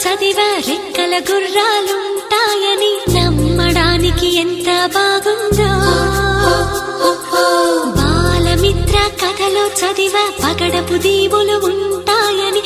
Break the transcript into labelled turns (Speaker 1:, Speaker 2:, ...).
Speaker 1: చదివా రెక్కల గుర్రాలుంటాయని నమ్మడానికి ఎంత బాగుందో. బాలమిత్ర కథలో చదివా పగడపు దీవులు ఉంటాయని